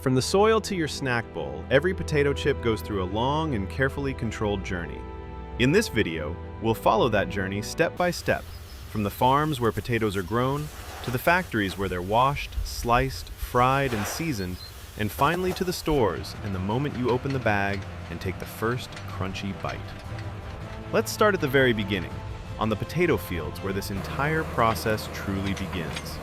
From the soil to your snack bowl, every potato chip goes through a long and carefully controlled journey. In this video, we'll follow that journey step by step, from the farms where potatoes are grown, to the factories where they're washed, sliced, fried, and seasoned, and finally to the stores and the moment you open the bag and take the first crunchy bite. Let's start at the very beginning, on the potato fields where this entire process truly begins.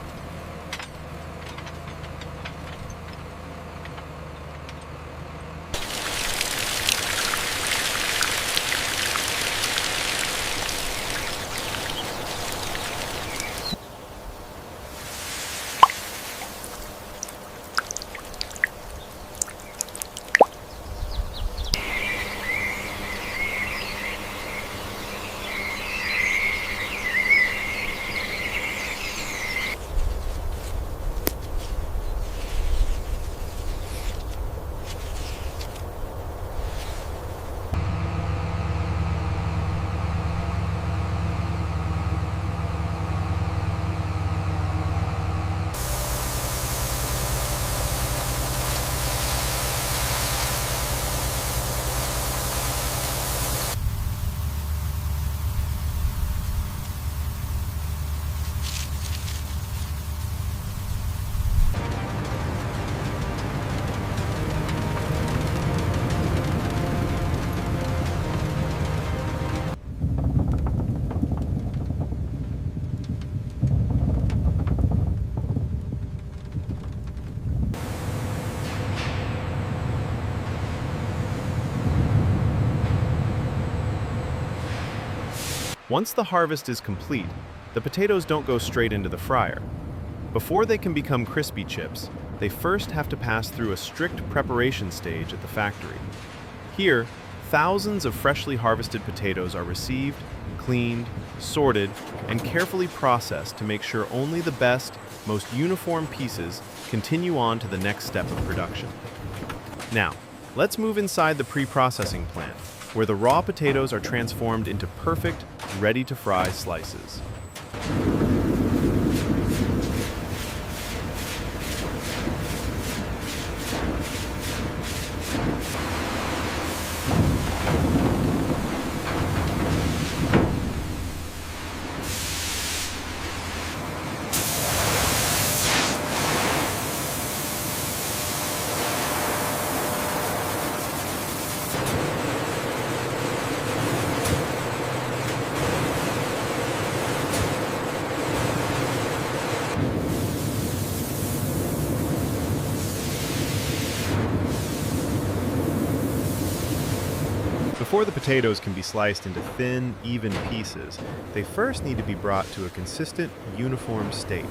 Once the harvest is complete, the potatoes don't go straight into the fryer. Before they can become crispy chips, they first have to pass through a strict preparation stage at the factory. Here, thousands of freshly harvested potatoes are received, cleaned, sorted, and carefully processed to make sure only the best, most uniform pieces continue on to the next step of production. Now, let's move inside the pre-processing plant, where the raw potatoes are transformed into perfect, ready-to-fry slices. Before the potatoes can be sliced into thin, even pieces, they first need to be brought to a consistent, uniform state.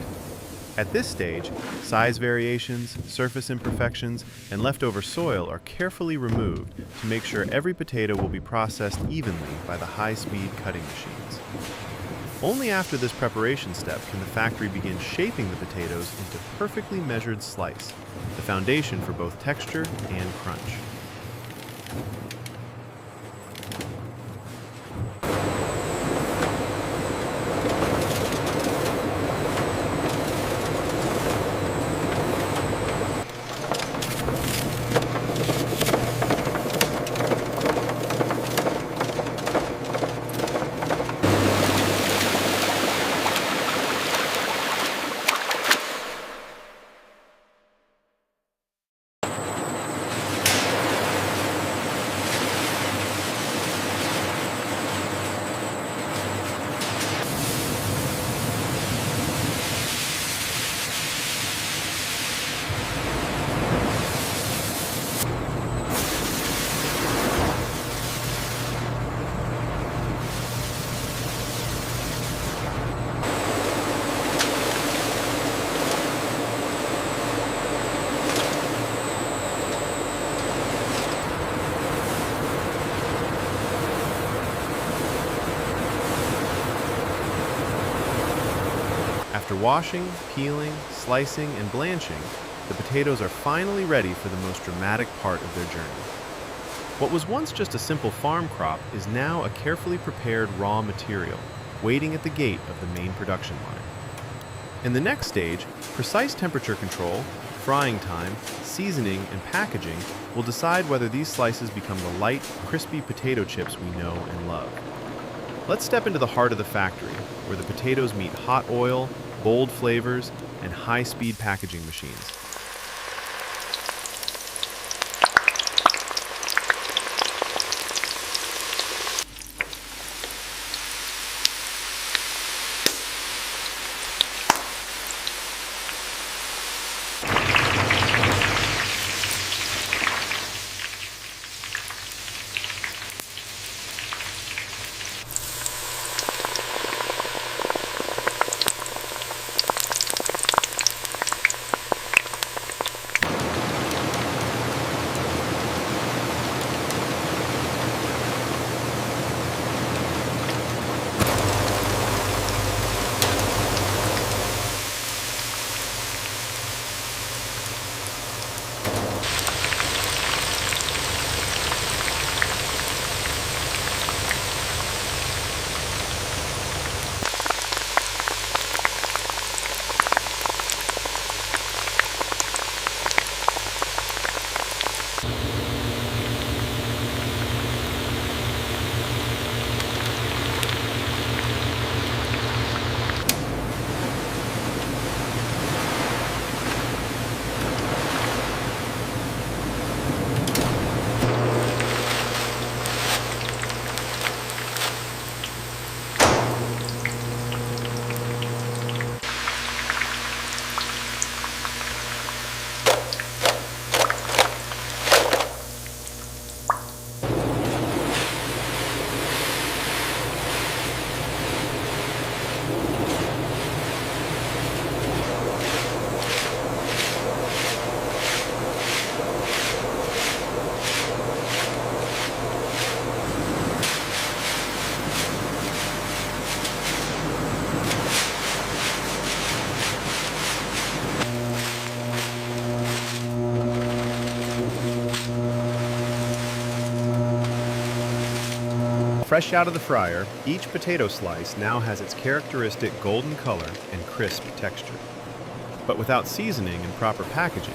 At this stage, size variations, surface imperfections, and leftover soil are carefully removed to make sure every potato will be processed evenly by the high-speed cutting machines. Only after this preparation step can the factory begin shaping the potatoes into perfectly measured slice, the foundation for both texture and crunch. After washing, peeling, slicing, and blanching, the potatoes are finally ready for the most dramatic part of their journey. What was once just a simple farm crop is now a carefully prepared raw material, waiting at the gate of the main production line. In the next stage, precise temperature control, Frying time, seasoning, and packaging will decide whether these slices become the light, crispy potato chips we know and love. Let's step into the heart of the factory, where the potatoes meet hot oil, bold flavors, and high-speed packaging machines. Fresh out of the fryer, each potato slice now has its characteristic golden color and crisp texture. But without seasoning and proper packaging,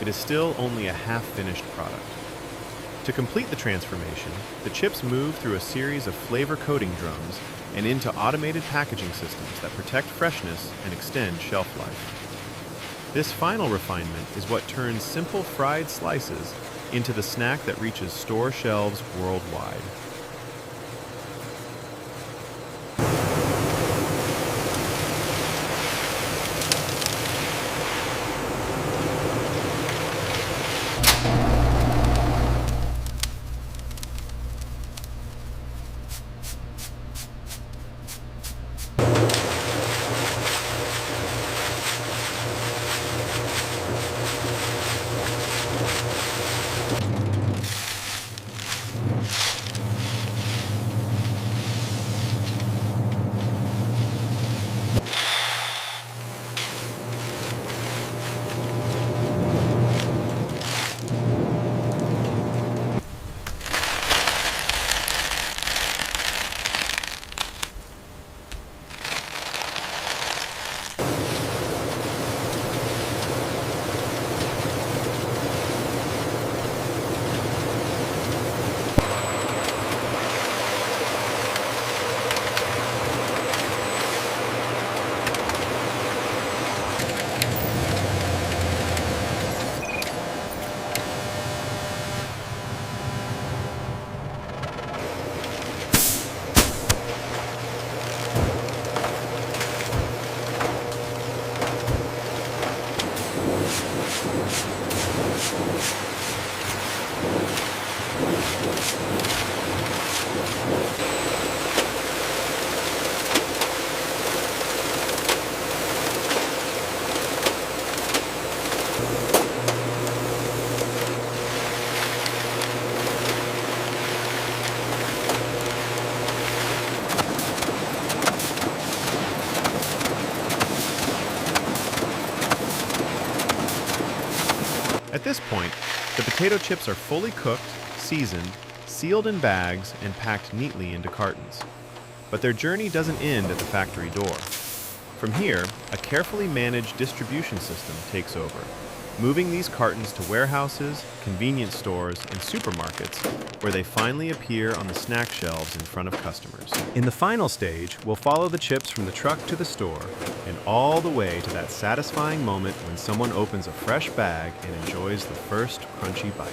it is still only a half-finished product. To complete the transformation, the chips move through a series of flavor coating drums and into automated packaging systems that protect freshness and extend shelf life. This final refinement is what turns simple fried slices into the snack that reaches store shelves worldwide. At this point, the potato chips are fully cooked, seasoned, sealed in bags, and packed neatly into cartons. But their journey doesn't end at the factory door. From here, a carefully managed distribution system takes over. moving these cartons to warehouses, convenience stores, and supermarkets, where they finally appear on the snack shelves in front of customers. In the final stage, we'll follow the chips from the truck to the store, and all the way to that satisfying moment when someone opens a fresh bag and enjoys the first crunchy bite.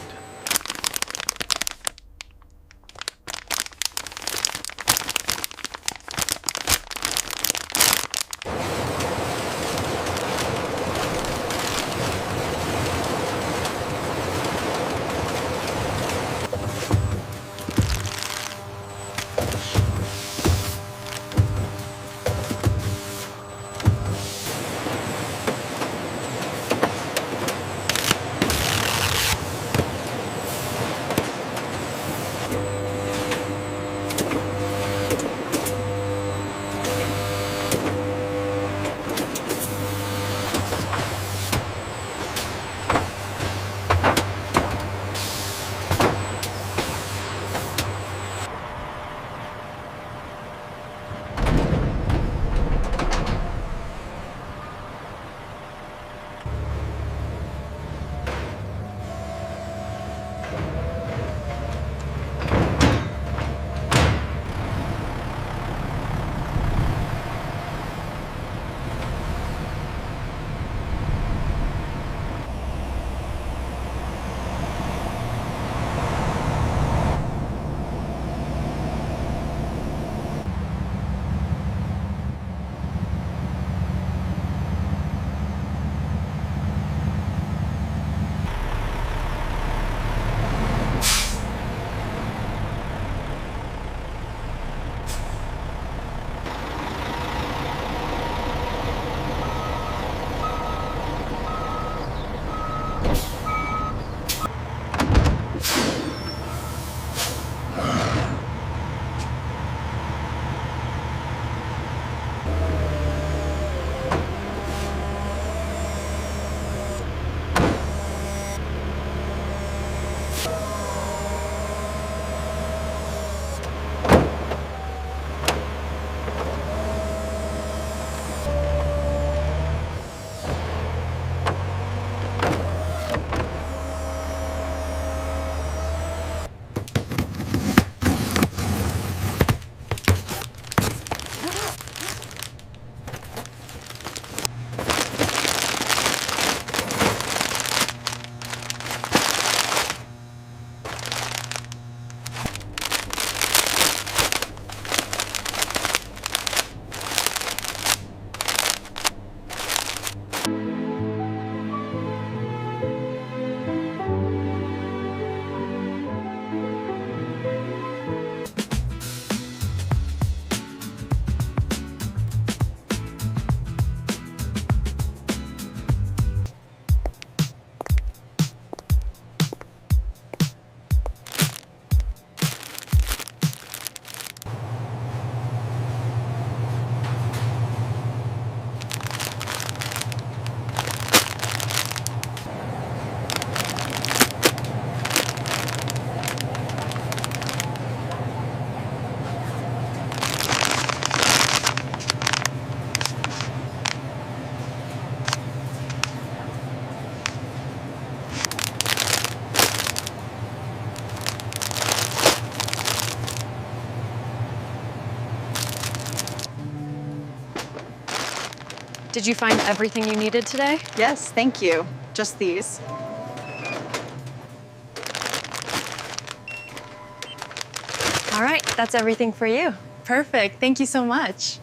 Did you find everything you needed today? Yes, thank you. Just these. All right, that's everything for you. Perfect. Thank you so much.